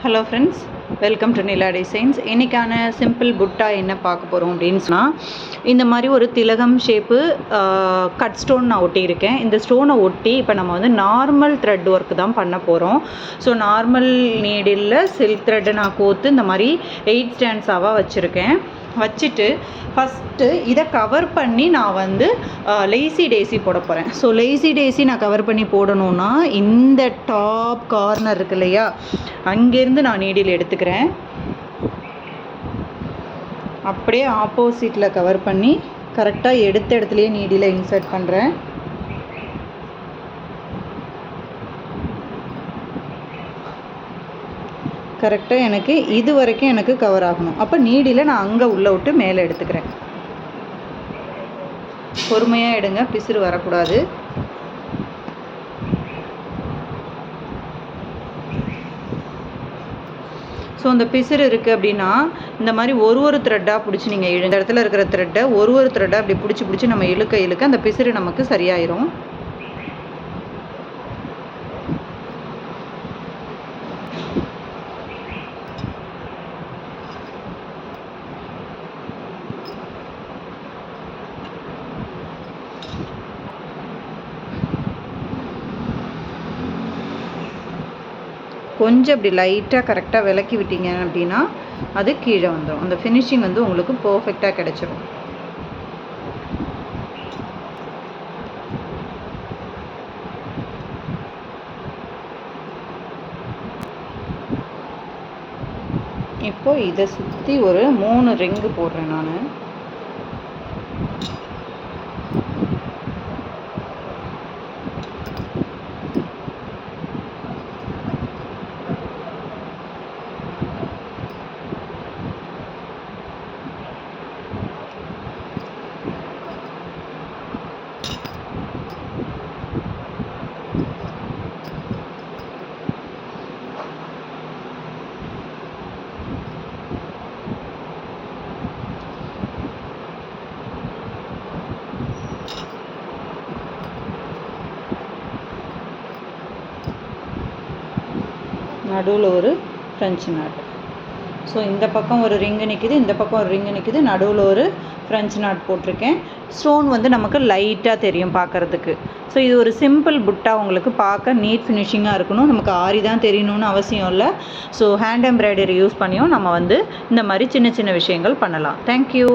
Hello friends, welcome to Nila designs. இன்றைக்கான simple புட்டா என்ன பார்க்க போகிறோம் அப்படின்னு சொன்னால், இந்த மாதிரி ஒரு திலகம் ஷேப்பு கட் ஸ்டோன் நான் ஒட்டியிருக்கேன். இந்த ஸ்டோனை ஒட்டி இப்போ நம்ம வந்து நார்மல் த்ரெட் ஒர்க் தான் பண்ண போகிறோம். ஸோ நார்மல் நீடில் சில்க் த்ரெட்டை நான் கோர்த்து இந்த மாதிரி 8 ஸ்டாண்ட்ஸாக வச்சுருக்கேன். வச்சுட்டு ஃபஸ்ட்டு இதை கவர் பண்ணி நான் வந்து லேசி டேசி போட போகிறேன். ஸோ லேசி டேசி நான் கவர் பண்ணி போடணுன்னா இந்த டாப் கார்னர் இருக்கு இல்லையா, அங்கேருந்து நான் நீடில் எடுத்துக்கிறேன். அப்படியே ஆப்போசிட்டில் கவர் பண்ணி கரெக்டாக எடுத்த இடத்துலையே நீடில் இன்சர்ட் பண்ணுறேன். கரெக்டாக எனக்கு இது வரைக்கும் எனக்கு கவர் ஆகணும். அப்போ நீடில் நான் அங்கே உள்ளே விட்டு மேலே எடுத்துக்கிறேன். பொறுமையாக எடுங்க, பிசுறு வரக்கூடாது. ஸோ இந்த பிசுறு இருக்குது அப்படின்னா இந்த மாதிரி ஒரு த்ரெட்டாக பிடிச்சி நீங்கள் இந்த இடத்துல இருக்கிற த்ரெட்டை ஒரு த்ரெட்டாக அப்படி பிடிச்சி நம்ம இழுக்க அந்த பிசுறு நமக்கு சரியாயிரும். கொஞ்சம் அப்படி லைட்டாக கரெக்டாக விளக்கி விட்டீங்க அப்படின்னா அது கீழே வந்துடும். அந்த ஃபினிஷிங் வந்து உங்களுக்கு பர்ஃபெக்டாக கிடச்சிரும். இப்போ இதை சுற்றி ஒரு 3 ரிங்கு போடுறேன் நான். நடுவில் ஒரு ஃப்ரெஞ்சு நாட். ஸோ இந்த பக்கம் ஒரு ரிங்கு நிற்கிது, இந்த பக்கம் ஒரு ரிங்கு நிற்கிது, நடுவில் ஒரு ஃப்ரெஞ்சு நாட் போட்டிருக்கேன். ஸ்டோன் வந்து நமக்கு லைட்டாக தெரியும் பார்க்குறதுக்கு. ஸோ இது ஒரு சிம்பிள் புட்டா, உங்களுக்கு பார்க்க நீட் ஃபினிஷிங்காக இருக்கணும். நமக்கு ஆரி தான் தெரியணும்னு அவசியம் இல்லை. ஸோ ஹேண்ட் எம்ப்ராய்டரி யூஸ் பண்ணியும் நம்ம வந்து இந்த மாதிரி சின்ன சின்ன விஷயங்கள் பண்ணலாம். தேங்க்யூ.